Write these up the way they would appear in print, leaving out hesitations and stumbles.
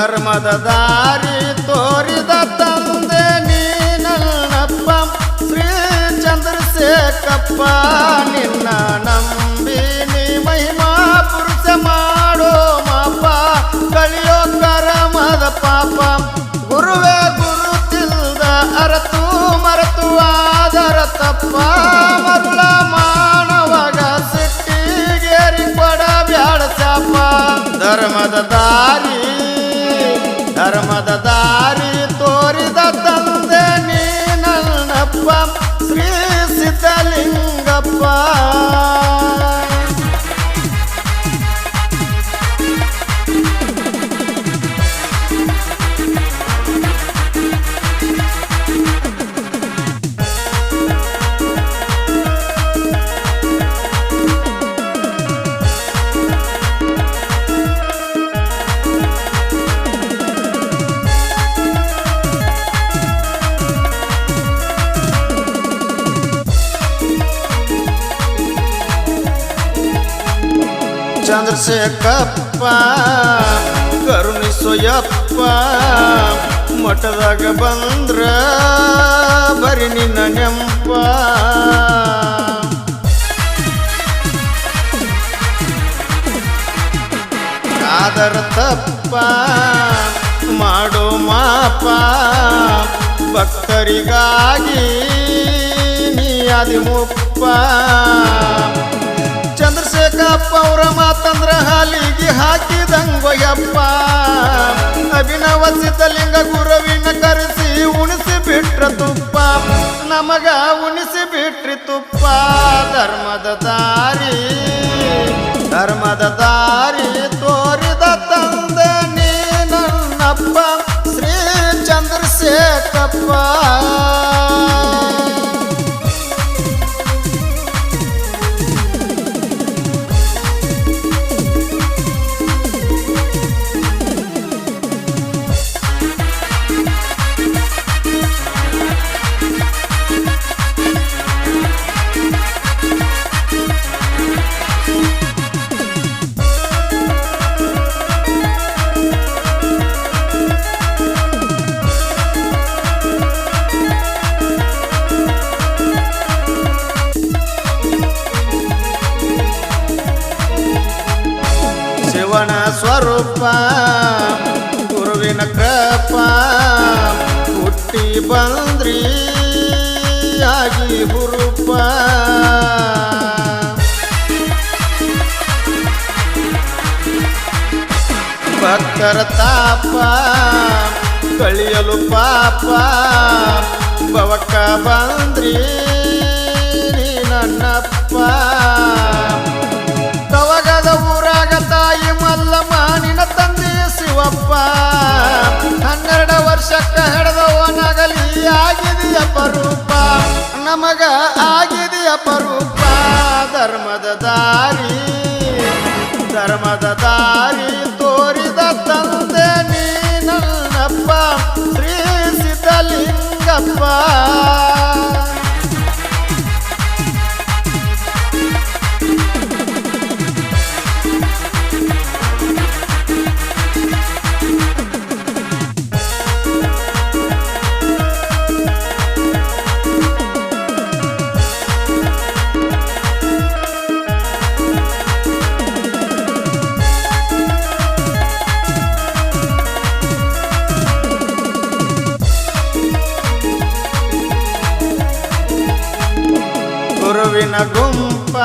ಧರ್ಮದ ದಾರಿ ತೋರಿದ ತಂದೆ ನೀನಲ್ಲಪ್ಪ ಶ್ರೀ ಚಂದ್ರಶೇಖರಪ್ಪ ನಿನ್ನ ನಂಬಿ ನೀ ಮಹಿಮಾ ಪುರುಷ ಮಾಡೋ ಮಾಪ ಕಳಿಯೋ ಕರಮದ ಪಾಪ ಗುರುವೇ ಗುರುತಿಲ್ದ ಅರತು ಮರೆತು ಆದರ ತಪ್ಪ ಮರುಳ ಮಾನವಾಗ ಸಿಟ್ಟಿಗೇರಿ ಕೊಡ ಬ್ಯಾಡ ಚಾಪ ಧರ್ಮದ ದಾರಿ ತೋರಿದ ತಂದೆ ನೀನಲ್ಲಪ್ಪ ಶ್ರೀ ಸಿದ್ಧಲಿಂಗಪ್ಪ ಚಂದ್ರಶೇಖರಪ್ಪ ಕರುಣಿಸೋಯಪ್ಪ ಮಠದಾಗ ಬಂದ್ರ ಬರಿ ನಿನ್ನ ನೆಂಪ ಆದರ ತಪ್ಪ ಮಾಡೋ ಮಾಪ ಭಕ್ತರಿಗಾಗಿ ನೀ ಆದಿಮುಪ್ಪ ಚಂದ್ರಶೇಖರಪ್ಪ ಅವರ ಮಾತಂದ್ರ ಹಾಲಿಗೆ ಹಾಕಿದಂಗೊಯ್ಯಪ್ಪ ಅಭಿನವ ಸಿದ್ಧಲಿಂಗ ಗುರುವಿನ ಕರೆಸಿ ಉಣಿಸಿ ಬಿಟ್ರ ತುಪ್ಪ ನಮಗ ಉಣಿಸಿ ಬಿಟ್ರಿ ತುಪ್ಪ ಧರ್ಮದ ದಾರಿ ತೋರಿದ ತಂದೆ ನೀನನ್ನಪ್ಪ ಶ್ರೀ ಚಂದ್ರಶೇಖರಪ್ಪ ಶಿವನ ಸ್ವರೂಪ ಗುರುವಿನ ಕೃಪಾ ಹುಟ್ಟಿ ಬಂದ್ರಿ ಆಗಿ ಹುರುಪ ಭಕ್ತರ ತಾಪ ಕಳಿಯಲು ಪಾಪ ಭವಕ್ಕ ಬಂದ್ರಿ ನೀ ನನ್ನಪ್ಪ ಕವಗದ ಊರಾಗ ತಾಯಿ ಮಲ್ಲಮ್ಮ ನಿನ್ನ ತಂದೆ ಶಿವಪ್ಪ 12 ವರ್ಷಕ್ಕ ಹಿಡಿದವನಾಗಲಿ ಆಗಿದೆಯ ಪರೂಪ ನಮಗ ಆಗಿದೆಯ ಪರೂಪ ಧರ್ಮದ ದಾರಿ ತೋರಿದ ತಂದೆ ನೀನಲ್ಲಪ್ಪ ಶ್ರೀ ಸಿದ್ಧಲಿಂಗಪ್ಪ ಗುರುವಿನ ಗುಂಪ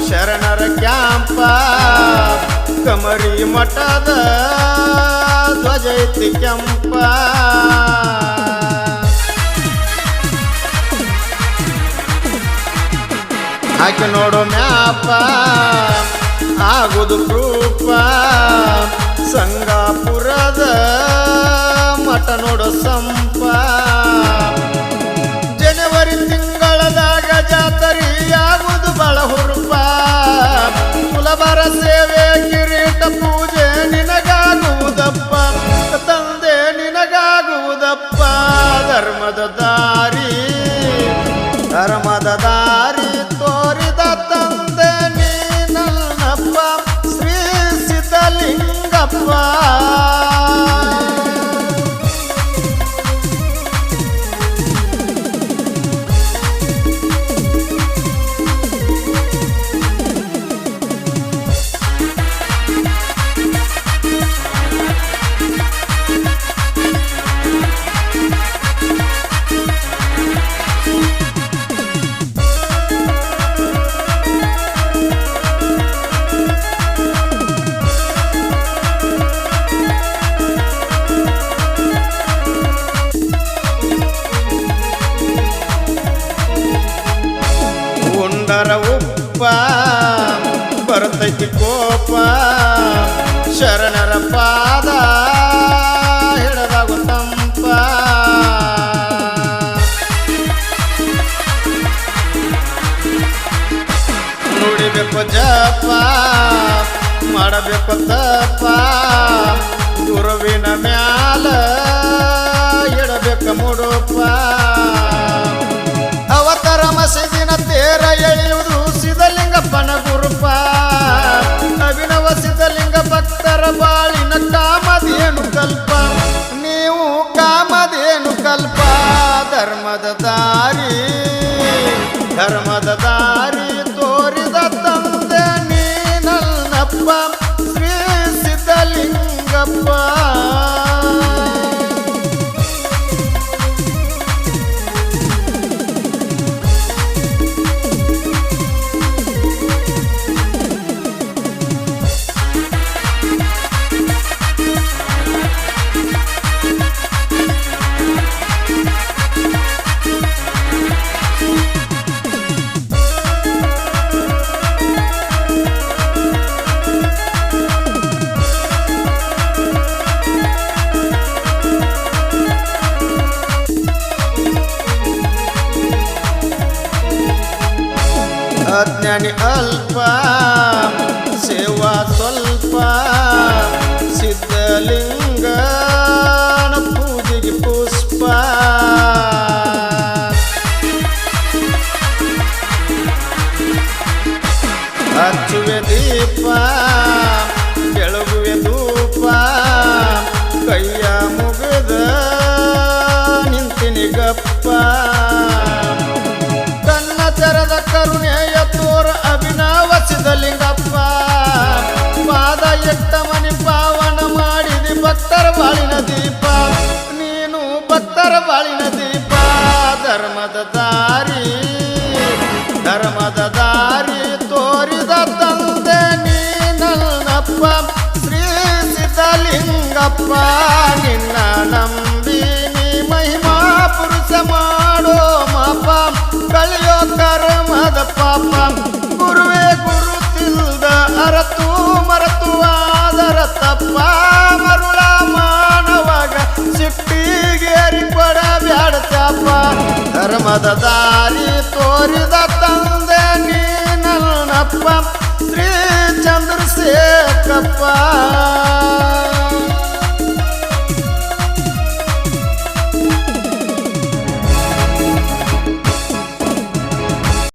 ಶರಣರ ಕ್ಯಾಂಪ ಕಮರಿ ಮಠದ ಧ್ವಜ ಐತಿ ಕೆಂಪ ಹಾಕಿ ನೋಡೋ ಮ್ಯಾಪ ಆಗುದು ಪ್ರೂಪ ಸಂಗಾಪುರದ ಮಠ ನೋಡೋ ಸಂಪ ಜನವರಿ ತಿಂಗಳದಾಗ ಜಾತರಿಯಾಗುವುದು ಬಳ ಹುರುಪ ಸುಲಭರ ಸೇವೆ ಕಿರೀಟ ಪೂಜೆ ನಿನಗಾಗುವುದಪ್ಪ ತಂದೆ ನಿನಗಾಗುವುದಪ್ಪ ಧರ್ಮದ ದಾರಿ ತೋರಿದ ತಂದೆ ನೀನಲ್ಲಪ್ಪ ಶ್ರೀ ಸಿದ್ಧಲಿಂಗಪ್ಪ ಮಾಡಬೇಕು ತಪ್ಪ ಗುರುವಿನ ಮ್ಯಾಲ ಇಡಬೇಕು ಮುಡುಪ ಅವತರ ಮಸೀದಿನ ತೇರ ಎಳೆಯುವುದು ಸಿದ್ಧಲಿಂಗಪ್ಪನ ಗುರುಪ ಅಭಿನವ ಸಿದ್ಧಲಿಂಗ ಭಕ್ತರ ಬಾಳಿನ ಕಾಮಧೇನು ಕಲ್ಪ ನೀವು ಕಾಮಧೇನು ಕಲ್ಪ ಧರ್ಮದ ದಾರಿ ತೋರಿದ ತಂದೆ ನೀನಲ್ಲಪ್ಪ ಶ್ರೀ ಸಿದ್ಧಲಿಂಗಪ್ಪ ಅಜ್ಞಾನಿ ಅಲ್ಪ ಸೇವಾ ಸ್ವಲ್ಪ ಸಿದ್ಧಲಿಂಗನ ಪೂಜೆಗೆ ಪುಷ್ಪ ಹಚ್ಚುವೆ ದೀಪ ಬೆಳಗುವೆ ಧೂಪ ಕೈಯ ಮುಗಿದ ನಿಂತಿನಿ ಗಪ್ಪ ತೆರದ ಕರುಣೆಯ ತೋರ ಅಭಿನವ ಸಿದ್ಧಲಿಂಗಪ್ಪ ಪಾದ ಎಟ್ಟ ಮನಿ ಪಾವನ ಮಾಡಿದಿ ಭಕ್ತರ ಬಾಳಿನ ದೀಪ ನೀನು ಭಕ್ತರ ಬಾಳಿನ ದೀಪ ಧರ್ಮದ ದಾರಿ ತೋರಿದ ತಂದೆ ನೀನಲ್ಲಪ್ಪ ಶ್ರೀ ಸಿದ್ಧಲಿಂಗಪ್ಪ ನಿನ್ನ ನಂಬಿ ನೀ ಮಹಿಮಾ ಪುರುಷ ಮಾಡೋ ಮಾಪ ಕಳೆಯೋ ಕರ್ಮದ ಪಾಪ ಗುರುವೇ ಗುರುತಿಲ್ದ ಅರತು ಮರತು ಆದರ ತಪ್ಪ ಮರುಳ ಮಾನವಾಗ ಸಿಟ್ಟಿಗೇರಿ ಕೊಡಬ್ಯಾಡ ಚಾಪ ಧರ್ಮದ ದಾರಿ ತೋರಿದ ತಂದೆ ನೀನಲ್ಲಪ್ಪ ಶ್ರೀ ಚಂದ್ರಶೇಖರಪ್ಪ